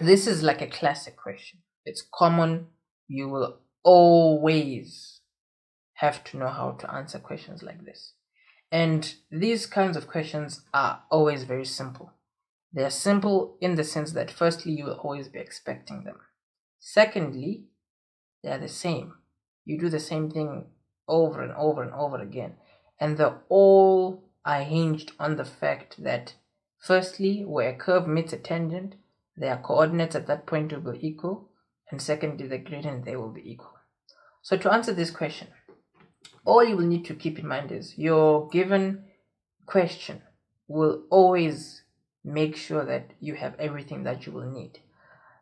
This is like a classic question. It's common. You will always have to know how to answer questions like this. And these kinds of questions are always very simple. They are simple in the sense that firstly, you will always be expecting them. Secondly, they are the same. You do the same thing over and over and over again. And they all are hinged on the fact that firstly, where a curve meets a tangent, their coordinates at that point will be equal. And secondly, the gradient they will be equal. So to answer this question, all you will need to keep in mind is your given question will always make sure that you have everything that you will need.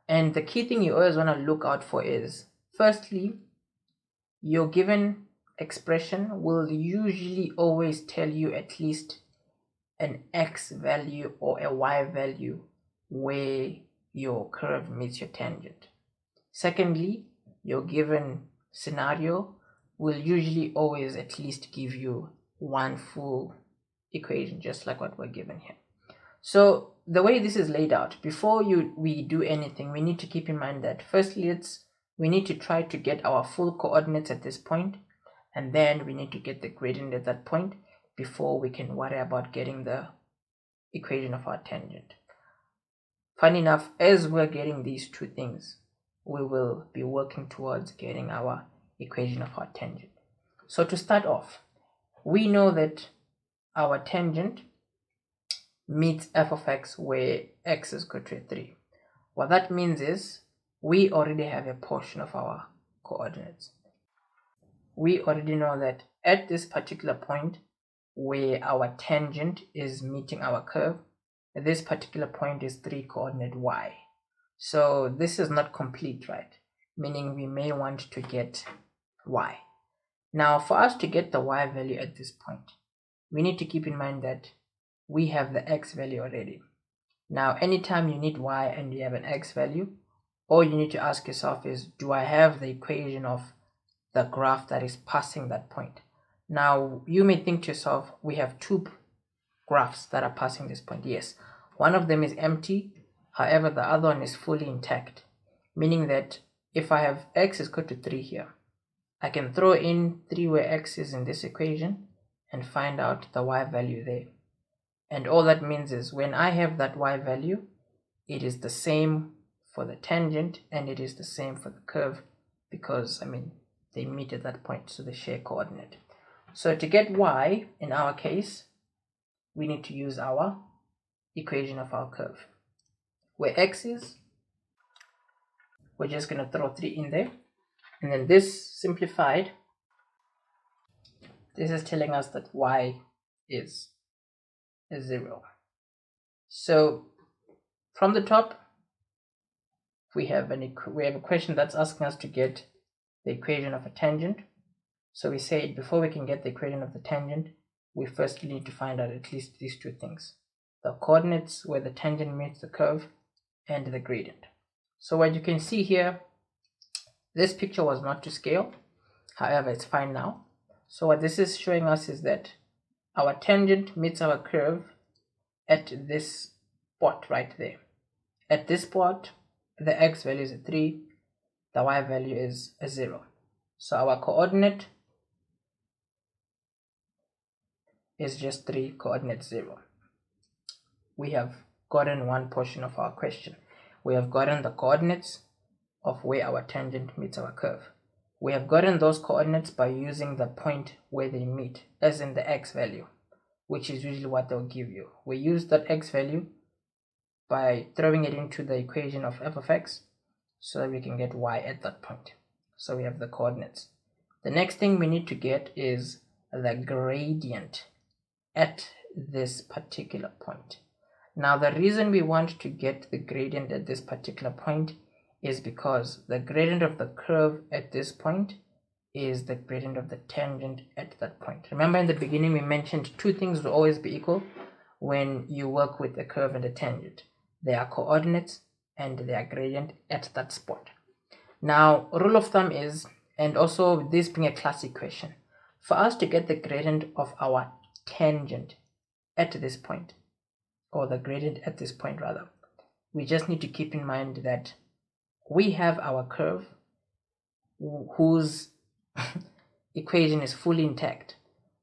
And the key thing you always want to look out for is, firstly, your given expression will usually always tell you at least an x value or a y value where your curve meets your tangent. Secondly, your given scenario will usually always at least give you one full equation, just like what we're given here. So the way this is laid out, before we do anything, we need to keep in mind that firstly, we need to try to get our full coordinates at this point, and then we need to get the gradient at that point before we can worry about getting the equation of our tangent. Funny enough, as we're getting these two things, we will be working towards getting our equation of our tangent. So to start off, we know that our tangent meets f of x where x is equal to 3. What that means is we already have a portion of our coordinates. We already know that at this particular point where our tangent is meeting our curve, this particular point is 3 coordinate y. So this is not complete, right? Meaning we may want to get y. Now for us to get the y value at this point, we need to keep in mind that we have the x value already. Now anytime you need y and you have an x value, all you need to ask yourself is, do I have the equation of the graph that is passing that point? Now you may think to yourself, we have two graphs that are passing this point. Yes, one of them is empty, however the other one is fully intact, meaning that if I have x is equal to 3 here, I can throw in 3 where x is in this equation and find out the y value there. And all that means is when I have that y value, it is the same for the tangent and it is the same for the curve, because they meet at that point, so they share coordinate. So to get y in our case, we need to use our equation of our curve. Where x is, we're just going to throw 3 in there, and then this simplified, this is telling us that y is 0. So from the top, we have a question that's asking us to get the equation of a tangent. So we said before we can get the equation of the tangent, we first need to find out at least these two things: the coordinates where the tangent meets the curve and the gradient. So what you can see here, this picture was not to scale, however it's fine now. So what this is showing us is that our tangent meets our curve at this spot right there. At this spot, the x value is 3, the y value is 0. So our coordinate is just 3, coordinate 0. We have gotten one portion of our question. We have gotten the coordinates of where our tangent meets our curve. We have gotten those coordinates by using the point where they meet, as in the x value, which is usually what they'll give you. We use that x value by throwing it into the equation of f of x so that we can get y at that point. So we have the coordinates. The next thing we need to get is the gradient at this particular point. Now the reason we want to get the gradient at this particular point is because the gradient of the curve at this point is the gradient of the tangent at that point. Remember in the beginning we mentioned two things will always be equal when you work with a curve and a tangent: their coordinates and their gradient at that spot. Now rule of thumb is, and also this being a classic question, for us to get the gradient of our tangent at this point, or the gradient at this point rather, we just need to keep in mind that we have our curve whose equation is fully intact.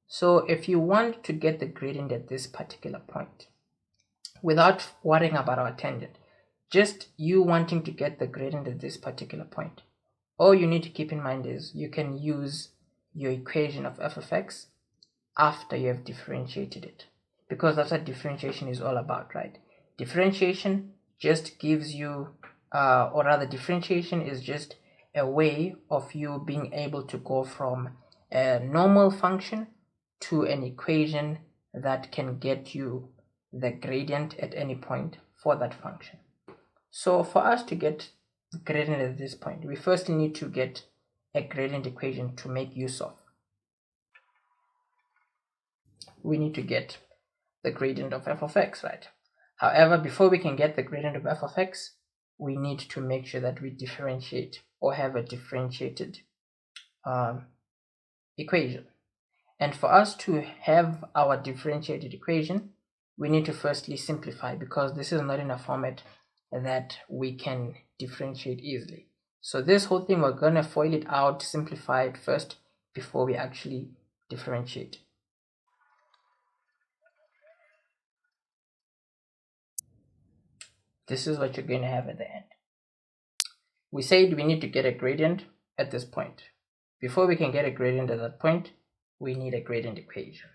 So if you want to get the gradient at this particular point, without worrying about our tangent, just you wanting to get the gradient at this particular point, all you need to keep in mind is you can use your equation of f of x after you have differentiated it, because that's what differentiation is all about, right? Differentiation just gives you, or rather differentiation is just a way of you being able to go from a normal function to an equation that can get you the gradient at any point for that function. So for us to get gradient at this point, we first need to get a gradient equation to make use of. We need to get the gradient of f of x, right? However, before we can get the gradient of f of x, we need to make sure that we differentiate or have a differentiated equation. And for us to have our differentiated equation, we need to firstly simplify, because this is not in a format that we can differentiate easily. So this whole thing, we're going to FOIL it out, simplify it first before we actually differentiate. This is what you're going to have at the end. We said we need to get a gradient at this point. Before we can get a gradient at that point, we need a gradient equation.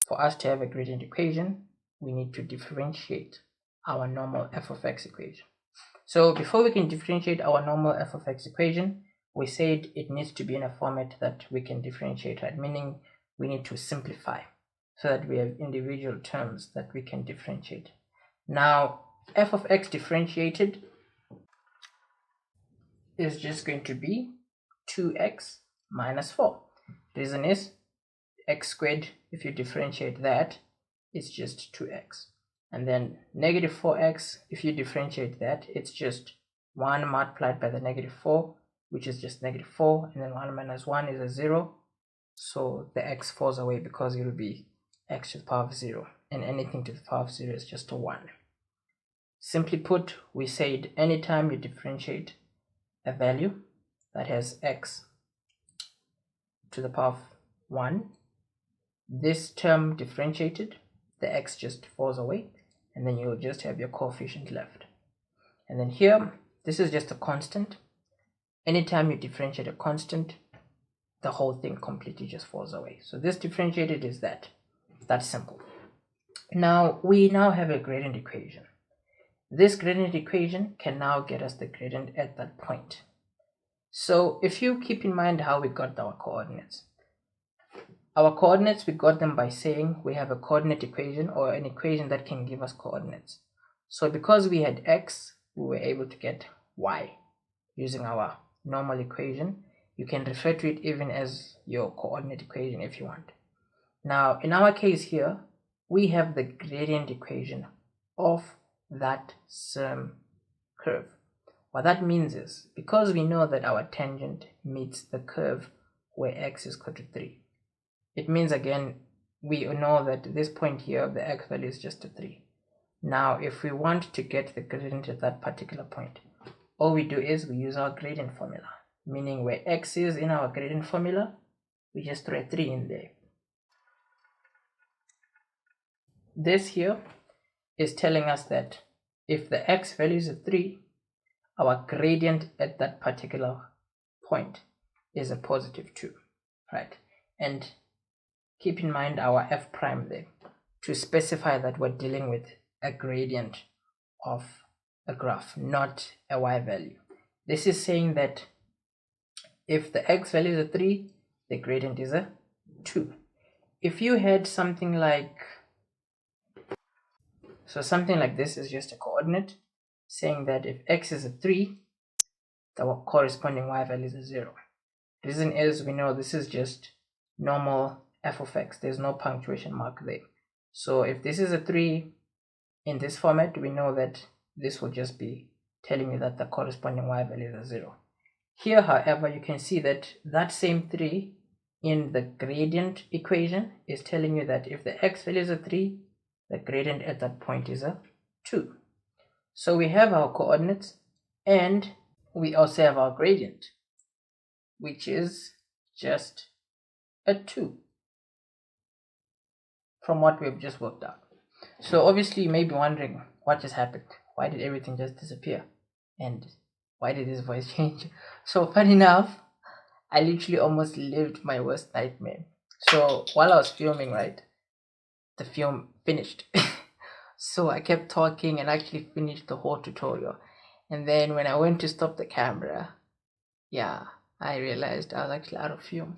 For us to have a gradient equation, we need to differentiate our normal f of x equation. So before we can differentiate our normal f of x equation, we said it needs to be in a format that we can differentiate, right? Meaning we need to simplify so that we have individual terms that we can differentiate. Now, f of x differentiated is just going to be 2x minus 4. Reason is x squared, if you differentiate that, it's just 2x. And then negative 4x, if you differentiate that, it's just 1 multiplied by the negative 4, which is just negative 4, and then 1 minus 1 is a 0. So the x falls away because it will be x to the power of 0, and anything to the power of 0 is just a 1. Simply put, we said anytime you differentiate a value that has x to the power of 1, this term differentiated, the x just falls away, and then you'll just have your coefficient left. And then here, this is just a constant. Anytime you differentiate a constant, the whole thing completely just falls away. So this differentiated is that. That's simple. Now, we now have a gradient equation. This gradient equation can now get us the gradient at that point. So if you keep in mind how we got our coordinates, we got them by saying we have a coordinate equation, or an equation that can give us coordinates. So because we had x, we were able to get y using our normal equation. You can refer to it even as your coordinate equation if you want. Now, in our case here, we have the gradient equation of that same curve. What that means is, because we know that our tangent meets the curve where x is equal to 3, it means again, we know that this point here, the x value is just a 3. Now, if we want to get the gradient at that particular point, all we do is we use our gradient formula, meaning where x is in our gradient formula, we just throw a 3 in there. This here is telling us that if the x value is a 3, our gradient at that particular point is a positive 2, right? And keep in mind our f prime there to specify that we're dealing with a gradient of a graph, not a y value. This is saying that if the x value is a 3, the gradient is a 2. If you had something like, so something like this is just a coordinate saying that if x is a 3, the corresponding y value is a 0. Reason is, we know this is just normal f of x. There's no punctuation mark there. So if this is a 3 in this format, we know that this will just be telling you that the corresponding y value is a 0. Here, however, you can see that that same 3 in the gradient equation is telling you that if the x value is a 3, the gradient at that point is a 2. So we have our coordinates and we also have our gradient, which is just a 2 from what we've just worked out. So obviously you may be wondering what just happened. Why did everything just disappear? And why did his voice change? So funny enough, I literally almost lived my worst nightmare. So while I was filming, right, the film finished. So I kept talking and actually finished the whole tutorial. And then when I went to stop the camera, yeah, I realized I was actually out of film.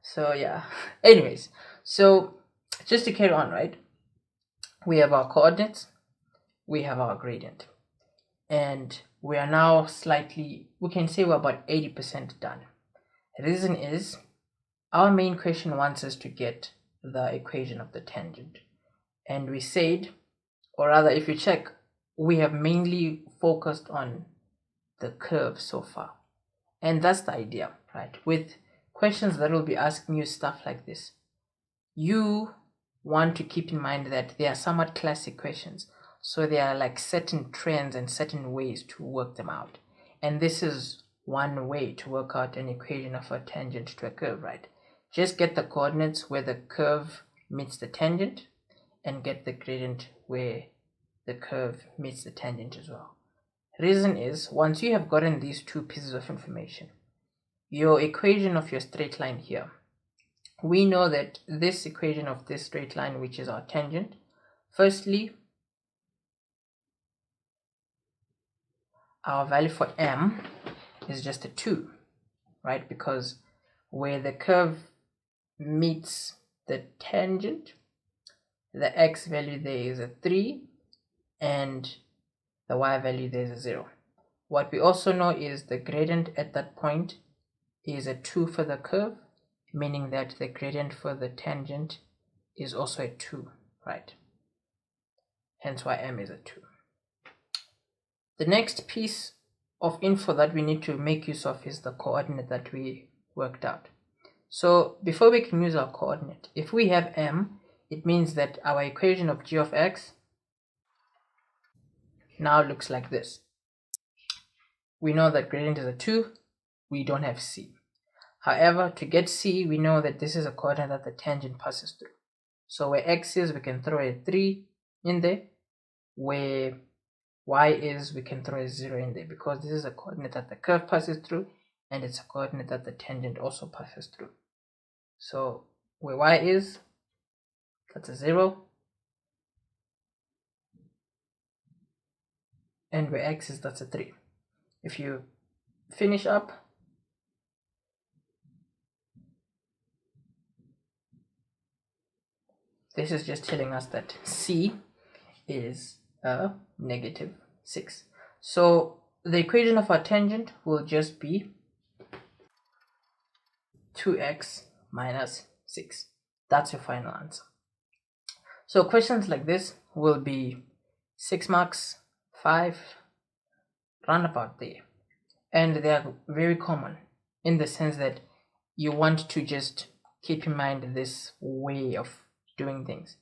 So yeah. Anyways, so just to carry on, right? We have our coordinates, we have our gradient, and we are now slightly, we can say we're about 80% done. The reason is our main question wants us to get the equation of the tangent. And we said, or rather, if you check, we have mainly focused on the curve so far. And that's the idea, right? With questions that will be asking you stuff like this, you want to keep in mind that they are somewhat classic questions. So there are like certain trends and certain ways to work them out. And this is one way to work out an equation of a tangent to a curve, right? Just get the coordinates where the curve meets the tangent and get the gradient where the curve meets the tangent as well. Reason is, once you have gotten these two pieces of information, your equation of your straight line here, we know that this equation of this straight line, which is our tangent, firstly, our value for m is just a 2, right? Because where the curve meets the tangent, the x value there is a 3 and the y value there is a 0. What we also know is the gradient at that point is a 2 for the curve, meaning that the gradient for the tangent is also a 2, right? Hence why m is a 2. The next piece of info that we need to make use of is the coordinate that we worked out. So before we can use our coordinate, if we have m, it means that our equation of g of x now looks like this. We know that gradient is a 2, we don't have c. However, to get c, we know that this is a coordinate that the tangent passes through. So where x is, we can throw a 3 in there. Where y is, we can throw a 0 in there, because this is a coordinate that the curve passes through and it's a coordinate that the tangent also passes through. So where y is, that's a 0, and where x is, that's a 3. If you finish up, this is just telling us that c is a -6. So the equation of our tangent will just be 2x minus 6. That's your final answer. So questions like this will be 6 marks, 5, round about there. And they are very common in the sense that you want to just keep in mind this way of doing things.